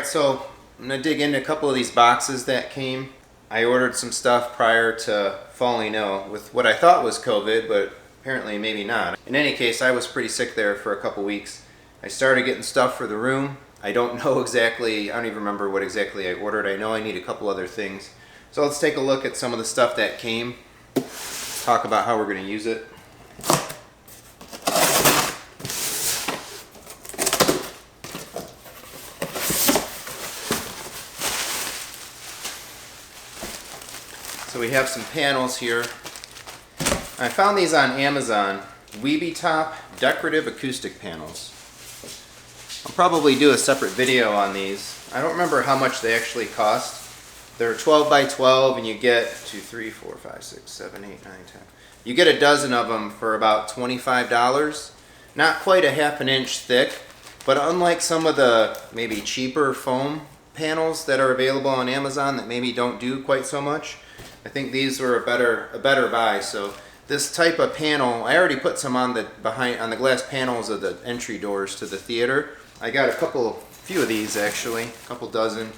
Alright, so I'm going to dig into a couple of these boxes that came. I ordered some stuff prior to falling ill with what I thought was COVID, but apparently maybe not. In any case, I was pretty sick there for a couple weeks. I started getting stuff for the room. I don't know exactly, I don't even remember what exactly I ordered. I know I need a couple other things. So let's take a look at some of the stuff that came. Talk about how we're going to use it. So we have some panels here. I found these on Amazon. Weeby Top decorative acoustic panels. I'll probably do a separate video on these. I don't remember how much they actually cost. They're 12 by 12 and you get 2, 3, 4, 5, 6, 7, 8, 9, 10. You get a dozen of them for about $25. Not quite a half an inch thick, but unlike some of the maybe cheaper foam panels that are available on Amazon that maybe don't do quite so much, I think these were a better buy. So this type of panel, I already put some on the the glass panels of the entry doors to the theater. I got a few of these actually, a couple dozen,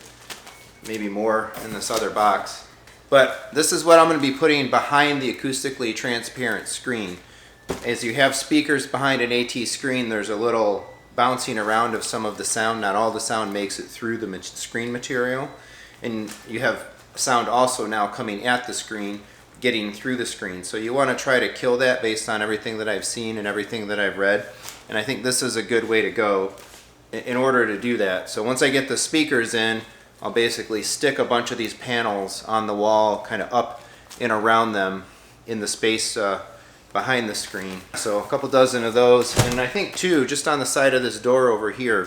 maybe more in this other box. But this is what I'm going to be putting behind the acoustically transparent screen. As you have speakers behind an AT screen, there's a little bouncing around of some of the sound. Not all the sound makes it through the screen material. And you have sound also now coming at the screen, getting through the screen. So you want to try to kill that based on everything that I've seen and everything that I've read. And I think this is a good way to go in order to do that. So once I get the speakers in, I'll basically stick a bunch of these panels on the wall, kind of up and around them in the space behind the screen. So a couple dozen of those. And I think too, just on the side of this door over here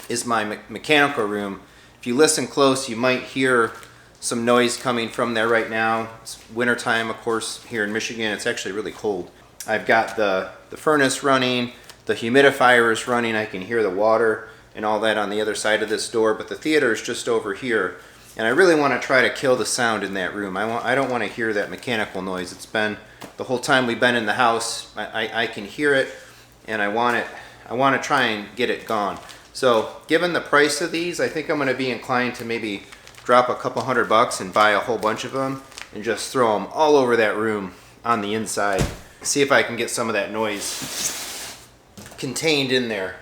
is my mechanical room. If you listen close, you might hear some noise coming from there right now. It's wintertime, of course, here in Michigan. It's actually really cold. I've got the furnace running, the humidifier is running, I can hear the water and all that on the other side of this door, but the theater is just over here. And I really want to try to kill the sound in that room. I don't want to hear that mechanical noise. It's been, the whole time we've been in the house, I can hear it, and I want to try and get it gone. So given the price of these, I think I'm going to be inclined to maybe drop a couple $100 and buy a whole bunch of them and just throw them all over that room on the inside. See if I can get some of that noise contained in there.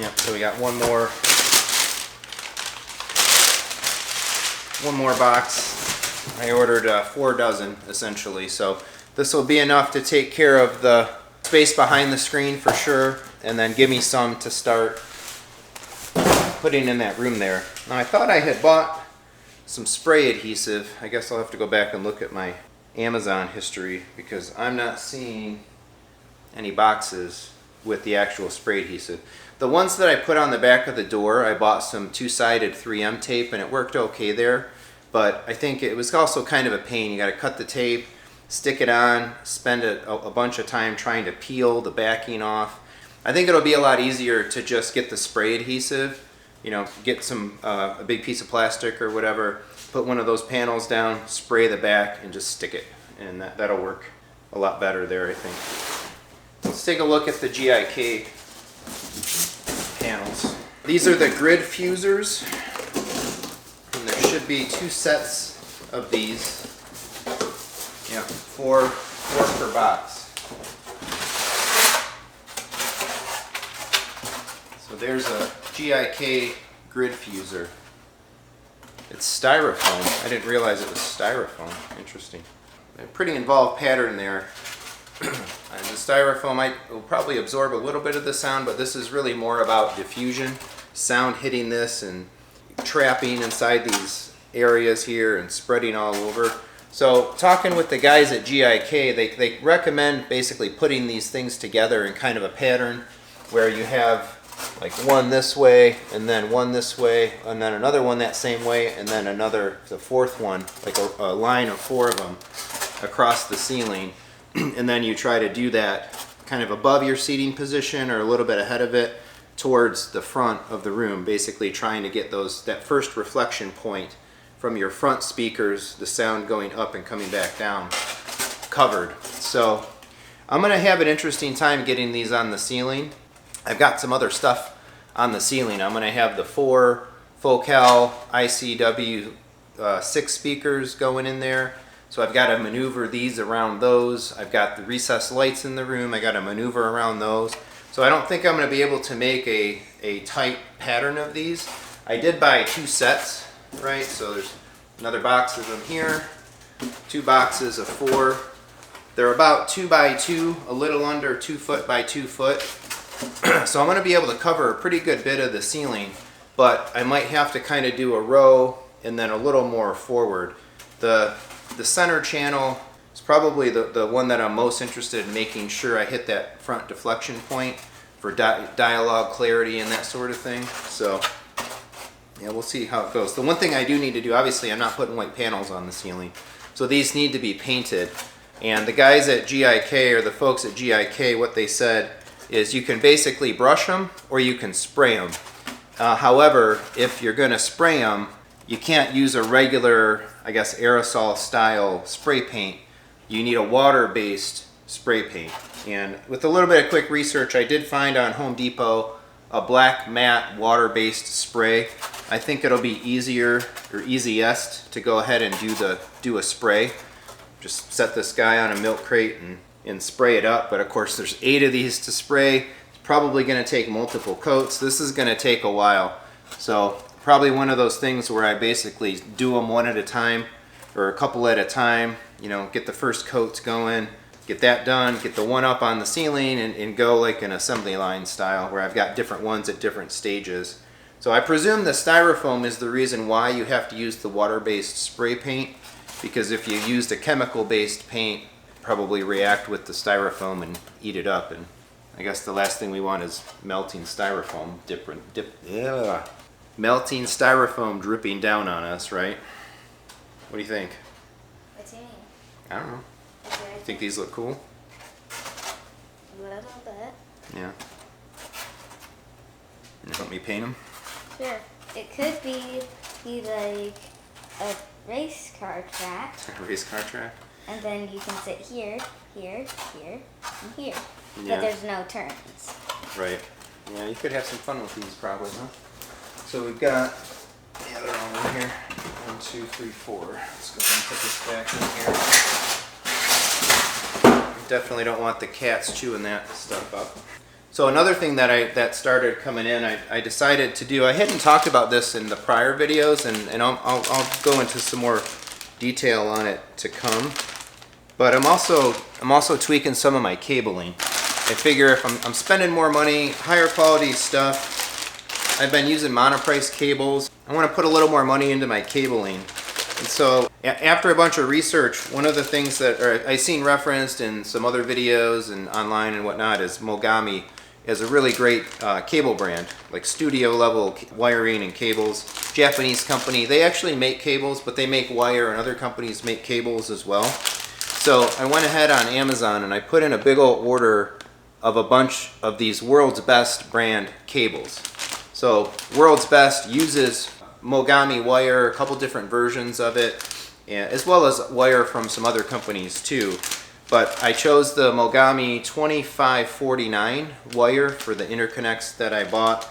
Yep, so we got one more box. I ordered 4 dozen essentially, so this will be enough to take care of the space behind the screen for sure, and then give me some to start putting in that room there. Now I thought I had bought some spray adhesive. I guess I'll have to go back and look at my Amazon history because I'm not seeing any boxes with the actual spray adhesive. The ones that I put on the back of the door, I bought some 2-sided 3M tape and it worked okay there, but I think it was also kind of a pain. You got to cut the tape, stick it on, spend a bunch of time trying to peel the backing off. I think it'll be a lot easier to just get the spray adhesive, you know, get some a big piece of plastic or whatever, put one of those panels down, spray the back, and just stick it. And that'll work a lot better there, I think. Let's take a look at the GIK panels. These are the grid fusers, and there should be 2 sets of these. Yeah, four per box. So there's a GIK grid fuser. It's styrofoam. I didn't realize it was styrofoam. Interesting. A pretty involved pattern there. And the styrofoam will probably absorb a little bit of the sound, but this is really more about diffusion. Sound hitting this and trapping inside these areas here and spreading all over. So talking with the guys at GIK, they recommend basically putting these things together in kind of a pattern where you have like one this way and then one this way and then another one that same way and then another, the fourth one, like a line of 4 of them across the ceiling. And then you try to do that kind of above your seating position or a little bit ahead of it towards the front of the room, basically trying to get that first reflection point from your front speakers, the sound going up and coming back down, covered. So I'm going to have an interesting time getting these on the ceiling. I've got some other stuff on the ceiling. I'm going to have the 4 Focal ICW 6 speakers going in there. So I've got to maneuver these around those. I've got the recessed lights in the room. I got to maneuver around those. So I don't think I'm going to be able to make a tight pattern of these. I did buy 2 sets, right? So there's another box of them here, 2 boxes of 4. They're about 2 by 2, a little under 2 foot by 2 foot. So I'm going to be able to cover a pretty good bit of the ceiling, but I might have to kind of do a row and then a little more forward. The center channel is probably the one that I'm most interested in making sure I hit that front deflection point for dialogue clarity and that sort of thing. So yeah, we'll see how it goes. The one thing I do need to do, obviously I'm not putting white panels on the ceiling, so these need to be painted. And the guys at GIK, or the folks at GIK, what they said is you can basically brush them or you can spray them. However, if you're going to spray them, you can't use a regular, I guess, aerosol style spray paint. You need a water-based spray paint. And with a little bit of quick research, I did find on Home Depot a black matte water-based spray. I think it'll be easier or easiest to go ahead and do a spray. Just set this guy on a milk crate and spray it up. But of course there's 8 of these to spray. It's probably going to take multiple coats. This is going to take a while. So probably one of those things where I basically do them one at a time or a couple at a time. You know, get the first coats going, get that done, get the one up on the ceiling, and go like an assembly line style where I've got different ones at different stages. So I presume the styrofoam is the reason why you have to use the water-based spray paint, because if you used a chemical-based paint, probably react with the styrofoam and eat it up. And I guess the last thing we want is melting styrofoam melting styrofoam dripping down on us, right? What do you think? What do you mean? I don't know. You think these look cool? A little bit. Yeah. You help me paint them? Sure. It could be like a race car track. A race car track? And then you can sit here, here, here, and here. Yeah. But there's no turns. Right. Yeah, you could have some fun with these probably, huh? So we've got the other one in here. 1, 2, 3, 4. Let's go ahead and put this back in here. Definitely don't want the cats chewing that stuff up. So another thing that started coming in, I decided to do, I hadn't talked about this in the prior videos, and I'll go into some more detail on it to come. But I'm also tweaking some of my cabling. I figure if I'm spending more money, higher quality stuff, I've been using monoprice cables, I want to put a little more money into my cabling. And so after a bunch of research, one of the things that I seen referenced in some other videos and online and whatnot is Mogami is a really great cable brand, like studio level wiring and cables. Japanese company. They actually make cables, but they make wire, and other companies make cables as well. So I went ahead on Amazon and I put in a big old order of a bunch of these World's Best brand cables. So World's Best uses Mogami wire, a couple different versions of it, as well as wire from some other companies too. But I chose the Mogami 2549 wire for the interconnects that I bought,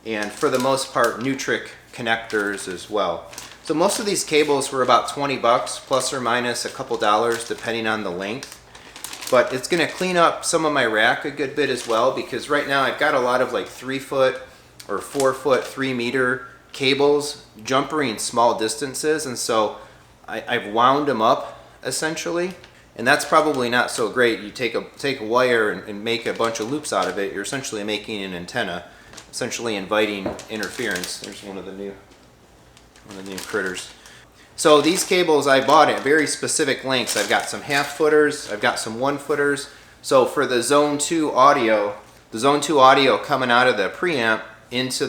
and for the most part Nutric connectors as well. So most of these cables were about 20 bucks plus or minus a couple dollars depending on the length. But it's going to clean up some of my rack a good bit as well, because right now I've got a lot of like 3 foot or 4 foot 3 meter cables jumpering small distances, and so I've wound them up essentially. And that's probably not so great. You take a wire and make a bunch of loops out of it, you're essentially making an antenna, essentially inviting interference. There's one of the new critters. So these cables I bought at very specific lengths. I've got some half footers, I've got some 1 footers. So for the Zone 2 audio, coming out of the preamp into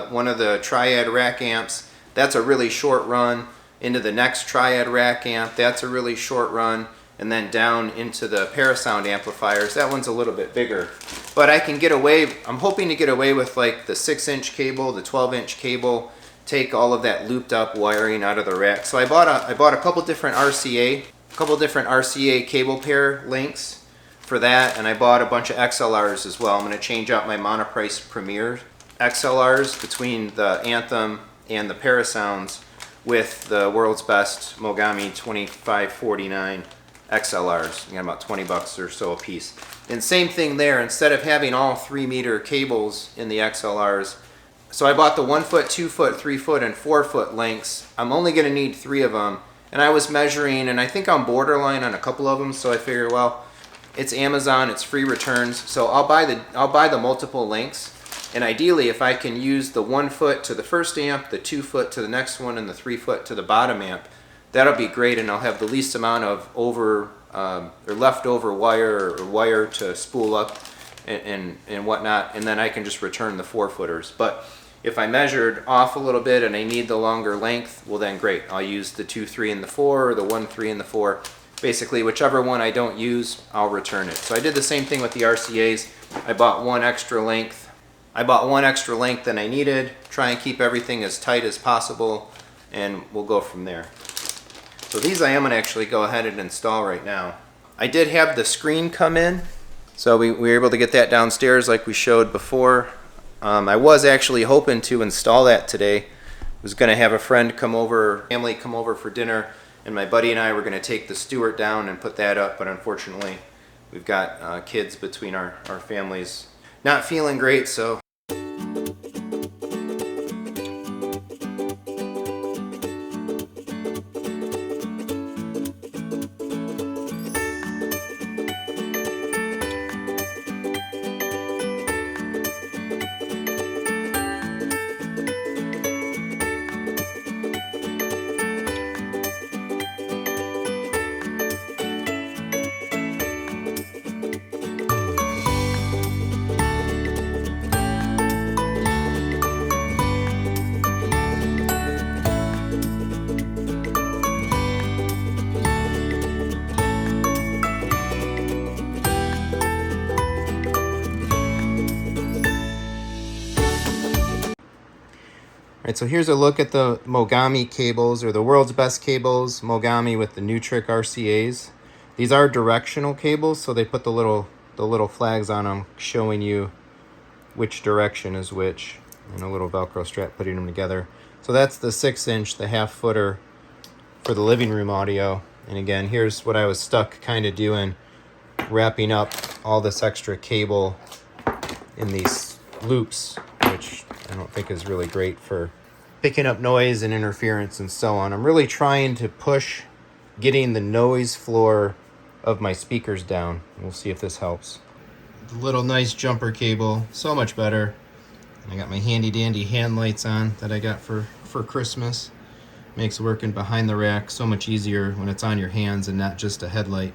one of the triad rack amps, that's a really short run. Into the next triad rack amp, that's a really short run. And then down into the Parasound amplifiers, that one's a little bit bigger. But I can get away, I'm hoping to get away with like the 6-inch cable, the 12-inch cable, take all of that looped up wiring out of the rack. So I bought a couple different RCA cable pair lengths. for that, and I bought a bunch of XLRs as well. I'm going to change out my Monoprice Premier XLRs between the Anthem and the Parasounds with the world's best Mogami 2549 XLRs. You got about 20 bucks or so a piece. And same thing there, instead of having all 3-meter cables in the XLRs, so I bought the 1 foot, 2 foot, 3 foot, and 4 foot lengths. I'm only going to need 3 of them. And I was measuring, and I think I'm borderline on a couple of them, so I figured, well, it's Amazon, it's free returns, so I'll buy the multiple lengths. And ideally, if I can use the 1 foot to the first amp, the 2 foot to the next one, and the 3 foot to the bottom amp, that'll be great, and I'll have the least amount of leftover wire or wire to spool up and whatnot, and then I can just return the 4 footers. But if I measured off a little bit and I need the longer length, well then great. I'll use the 2, 3, and the 4, or the 1, 3, and the 4. Basically, whichever one I don't use, I'll return it. So I did the same thing with the RCAs. I bought one extra length than I needed, try and keep everything as tight as possible, and we'll go from there. So these I am going to actually go ahead and install right now. I did have the screen come in, so we were able to get that downstairs like we showed before. I was actually hoping to install that today. I was going to have a friend come over, family come over for dinner, and my buddy and I were going to take the Stewart down and put that up, but unfortunately we've got kids between our families. Not feeling great, so Alright, so here's a look at the Mogami cables, or the world's best cables, Mogami with the Nutric RCAs. These are directional cables, so they put the little flags on them showing you which direction is which, and a little Velcro strap putting them together. So that's the 6-inch, the half-footer for the living room audio. And again, here's what I was stuck kind of doing, wrapping up all this extra cable in these loops, which I don't think is really great for picking up noise and interference and so on. I'm really trying to push getting the noise floor of my speakers down. We'll see if this helps. The little nice jumper cable, so much better. I got my handy dandy hand lights on that I got for Christmas. Makes working behind the rack so much easier when it's on your hands and not just a headlight.